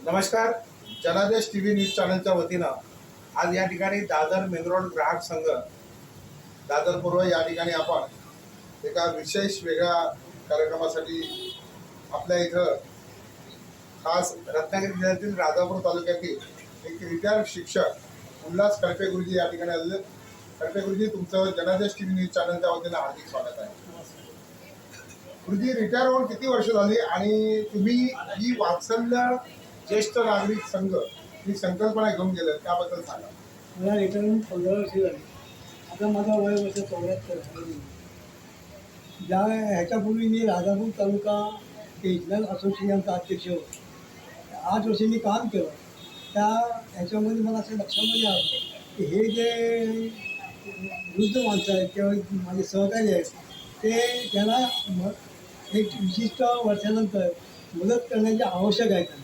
नमस्कार. जनादेश TV news चॅनलच्या वतीनं आज या ठिकाणी दादर मेन रोड ग्राहक संघ दादर पूर्व या ठिकाणी आपण एका विशेष वेगळ्या कार्यक्रमासाठी आपल्या इथं खास रत्नागिरी जिल्ह्यातील राजापूर तालुक्यातील एक रिटायर्ड शिक्षक उल्हास खडपे गुरुजी या ठिकाणी आलेले. खडपे गुरुजी, तुमचं जनादेश टीव्ही न्यूज चॅनलच्या वतीनं हार्दिक स्वागत आहे. गुरुजी, रिटायर होऊन किती वर्ष झाली आणि तुम्ही ही वात्सल्य ज्येष्ठ नागरिक संघ ही संकल्पना घेऊन गेले त्याबद्दल सांगा. मला रिटायर होऊन 15 वर्ष झाली. आता माझा वय वर्ष 74 आहे. ज्या ह्याच्यापूर्वी मी राजापूर तालुका पेन्शनर असोसिएशनचा अध्यक्ष होतो. 8 वर्ष मी काम केलं. त्या ह्याच्यामध्ये मला असं लक्षामध्ये आलं की हे जे वृद्ध माणसं आहेत किंवा माझे सहकारी आहेत ते त्यांना एक विशिष्ट वर्षानंतर मदत करण्याची आवश्यक आहे.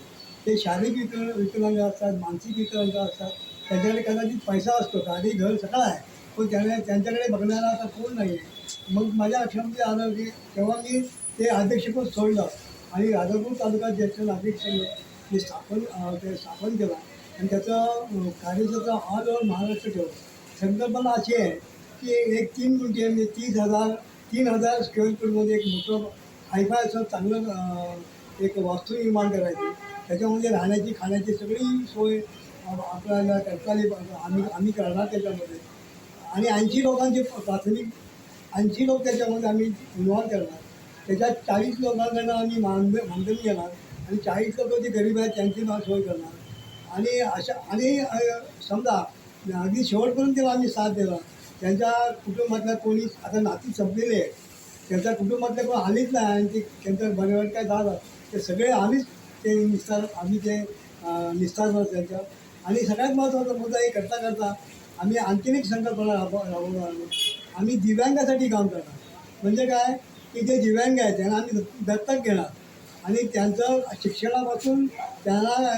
ते शारीरिक विकलांग असतात, मानसिक विकलांग असतात. त्यांच्याकडे कदाचित पैसा असतो, गाडी घर सगळं आहे, पण त्यांच्याकडे बघणारा आता कोण नाही आहे. मग माझ्या लक्षामध्ये आलं की तेव्हा मी ते अध्यक्षपद सोडलं आणि राजापूर तालुका ज्येष्ठ नागरिक संघ मी स्थापन केला आणि त्याचं कार्यक्षेत्र ऑल ओव्हर महाराष्ट्र ठेवलं. संकल्पना अशी आहे की एक 3 गुंठे म्हणजे 3,000 स्क्वेअर फूटमध्ये एक मोठं हायफाय असं चांगलं एक वास्तू निर्माण करायची. त्याच्यामध्ये राहण्याची खाण्याची सगळी सोय आपल्याला करता आली. आम्ही करणार त्याच्यामध्ये आणि 80 लोकांचे प्राथमिक 80 लोक त्याच्यामध्ये आम्ही इन्व्हॉल्व करणार. त्याच्यात 40 लोकांकडनं आम्ही मानधन घेणार आणि 40 लोक जे गरीब आहेत त्यांची सोय करणार आणि समजा अगदी शेवटपर्यंत त्याला आम्ही साथ देणार. त्यांच्या कुटुंबातल्या कोणी आता नाती संपलेले आहेत, त्यांच्या कुटुंबातल्या कोण आलीच नाही आणि ते त्यांचं बरेवाईट काय झालं ते सगळे आम्ही ते निस्तार त्यांच्या. आणि सगळ्यात महत्त्वाचा मुद्दा हे करता आम्ही आणखीन एक संकल्पना राबवणार. आम्ही दिव्यांगासाठी काम करणार. म्हणजे काय की जे दिव्यांग आहेत त्यांना आम्ही दत्तक घेणार आणि त्यांचं शिक्षणापासून त्यांना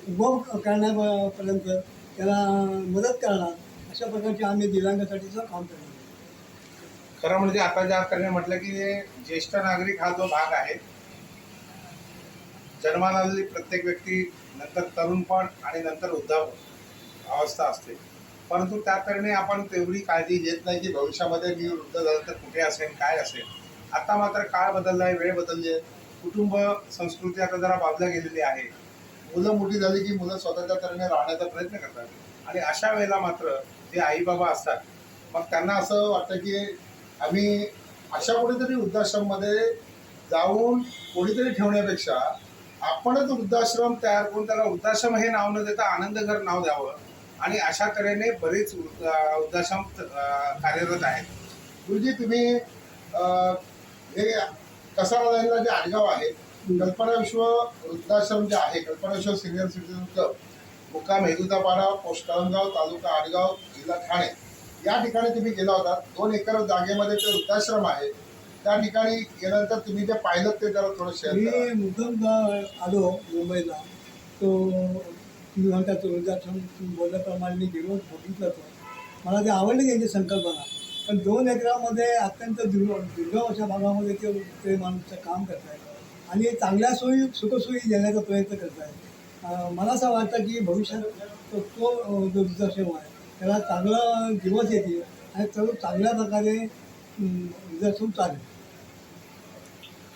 उभं करण्यापर्यंत त्याला मदत करणार. अशा प्रकारचे आम्ही दिव्यांगासाठीचं काम करणार. खरं म्हणजे आता ज्या अर्थाने म्हटलं की ज्येष्ठ नागरिक हा जो भाग आहे, जन्माला आलेली प्रत्येक व्यक्ती नंतर तरुणपण आणि नंतर वृद्धावस्था अवस्था असते, परंतु त्या कारणे आपण तेवढी काळजी घेत नाही की भविष्यामध्ये मी वृद्ध झालं तर कुठे असेल, काय असेल. आता मात्र काळ बदलला आहे, वेळ बदलली आहे, कुटुंब संस्कृती आता जरा बाजूला गेलेली आहे. मुलं मोठी झाली की मुलं स्वतःच्या तऱ्हेने राहण्याचा प्रयत्न करतात आणि अशा वेळेला मात्र जे आई बाबा असतात मग त्यांना असं वाटतं की आम्ही अशा कुठेतरी वृद्धाश्रममध्ये जाऊन कोणीतरी ठेवण्यापेक्षा आपणच वृद्धाश्रम तयार करून त्याला वृद्धाश्रम हे नाव न देता आनंदघर नाव द्यावं आणि अशा तऱ्हेने बरेच वृद्धाश्रम कार्यरत आहेत. गुरुजी, तुम्ही हे कसारा जे आडगाव आहे, कल्पना विश्व वृद्धाश्रम जे आहे, कल्पना विश्व सिनियर सिटीजन क्लब, मुक्काम हेदुतापाडा, पोस्ट कळमगाव, तालुका आडगाव, जिल्हा ठाणे या ठिकाणी तुम्ही गेला होता. 2 एकर जागेमध्ये ते वृद्धाश्रम आहे. त्या ठिकाणी गेल्यानंतर तुम्ही जे पाहिलं ते जरा थोडं शेअर करा. मी मुद्दाम आलो मुंबईला. तो तुम्ही म्हणतात वृद्धाश्रम बोलल्याप्रमाणे मी गेलो बघितलं. तर मला ते आवडली त्यांची संकल्पना. पण 2 एकरामध्ये अत्यंत दुर्गम अशा भागामध्ये ते माणूसचं काम करत आहेत आणि चांगल्या सुखसोयी देण्याचा प्रयत्न करत आहेत. मला असं वाटतं की भविष्यात तो जो वृद्धाश्रम आहे त्याला चांगलं दिवस येतील आणि तो चांगल्या प्रकारे वृद्धाश्रम चालेल.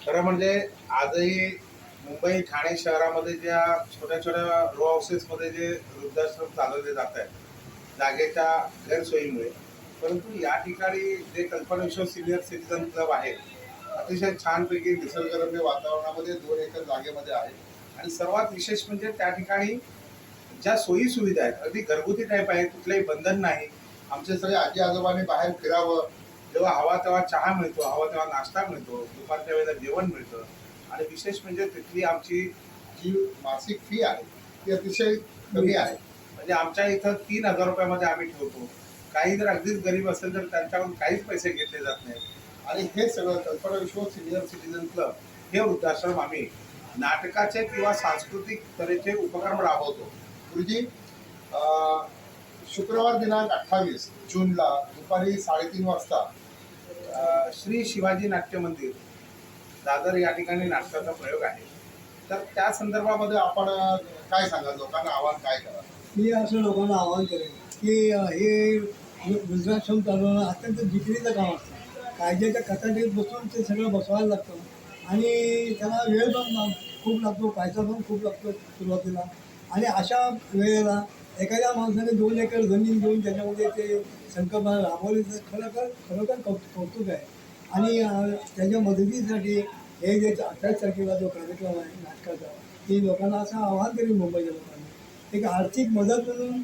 खरं म्हणजे आजही मुंबई ठाणे शहरामध्ये ज्या छोट्या छोट्या रो हाऊसेसमध्ये जे वृद्धाश्रम चालवले जात आहेत जागेच्या गैरसोयीमुळे, परंतु या ठिकाणी जे कल्पना विश्व सिनियर सिटीजन क्लब आहे अतिशय छानपैकी निसर्गरम्य वातावरणामध्ये 2 एकर जागेमध्ये आहे आणि सर्वात विशेष म्हणजे त्या ठिकाणी ज्या सोयी सुविधा आहेत अगदी घरगुती टाईप आहे, कुठलंही बंधन नाही. आमचे सगळे आजी आजोबांनी बाहेर फिरावं, जेव्हा हवा तेव्हा चहा मिळतो, हवा तेव्हा नाश्ता मिळतो, दुपारच्या वेळेला जेवण मिळतं आणि विशेष म्हणजे तिथली आमची जी मासिक फी आहे ती अतिशय कमी आहे. म्हणजे आमच्या इथं 3,000 रुपयामध्ये आम्ही ठेवतो. काही जर अगदीच गरीब असेल तर त्यांच्याकडून काहीच पैसे घेतले जात नाहीत आणि हे सगळं कल्पना विश्व सिनियर सिटीजन क्लब हे वृद्धाश्रम आम्ही नाटकाचे किंवा सांस्कृतिक तऱ्हेचे उपक्रम राबवतो. गुरुजी, शुक्रवार दिनांक 28 जूनला दुपारी 3:30 वाजता श्री शिवाजी नाट्य मंदिर दादर या ठिकाणी नाटकाचा प्रयोग आहे. तर त्या संदर्भामध्ये आपण काय सांगाल, लोकांना आव्हान काय करा? मी असं लोकांना आवाहन करेन की हे वृद्धाश्रम चालवणं अत्यंत जिकिरीचं काम असतं. कायद्याच्या कचाटीत बसून ते सगळं बसवायला लागतं आणि त्याला वेळ पण खूप लागतो, पैसा पण खूप लागतो सुरुवातीला. आणि अशा वेळेला एखाद्या माणसाने 2 एकर जमीन घेऊन त्याच्यामध्ये ते संकल्पना राबवली तर खरोखर कौतुक आहे. आणि त्याच्या मदतीसाठी हे जे 28 तारखेला जो कार्यक्रम आहे नाटकाचा, ती लोकांना असं आवाहन करेन मुंबईच्या लोकांना, एक आर्थिक मदत म्हणून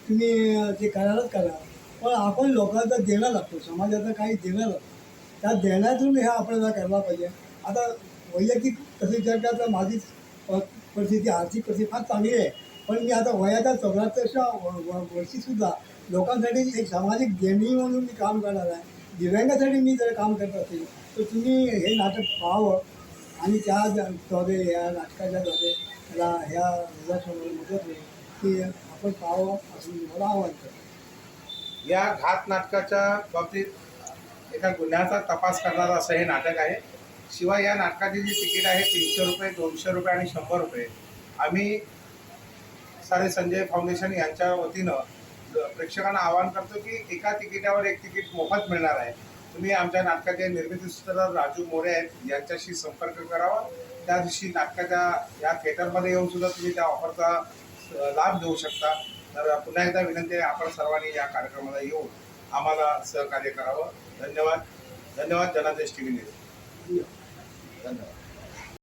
तुम्ही ते करायलाच करा. पण आपण लोकांचं देणं लागतो, समाजाचं काही देणं लागतं. त्या देण्यातून हे आपल्याला करायला पाहिजे. आता वैयक्तिक तसे विचार केला तर माझी परिस्थिती, आर्थिक परिस्थिती फार चांगली आहे. पण मी आता वयाच्या 74व्या वर्षीसुद्धा लोकांसाठी एक सामाजिक देणी म्हणून मी काम करणार आहे. दिव्यांगासाठी मी जर काम करत असेल तर तुम्ही हे नाटक पाहावं आणि त्याद्वारे या नाटकाच्या द्वारे मला ह्या वृद्धाश्रमाला मदत होईल की आपण पाहावं असं मी मला आवाहन करतो. या घात नाटकाच्या बाबतीत एका गुन्ह्याचा तपास करणारं असं हे नाटक आहे. शिवाय या नाटकाची जी तिकीट आहे 300 रुपये, 200 रुपये आणि 100 रुपये. आम्ही सारे संजय फाउंडेशन यांच्या वतीनं प्रेक्षकांना आवाहन करतो की एका तिकिटावर एक तिकीट मोफत मिळणार आहे. तुम्ही आमच्या नाटकाचे निर्मिती सूत्रधार राजू मोरे आहेत यांच्याशी संपर्क करावा. त्या दिवशी नाटकाच्या या थिएटरमध्ये येऊन सुद्धा तुम्ही त्या ऑफरचा लाभ घेऊ शकता. तर पुन्हा एकदा विनंती आहे, आपण सर्वांनी या कार्यक्रमाला येऊन आम्हाला सहकार्य करावं. धन्यवाद. धन्यवाद. जनादेश TV न्यूज. धन्यवाद. धन्यवाद.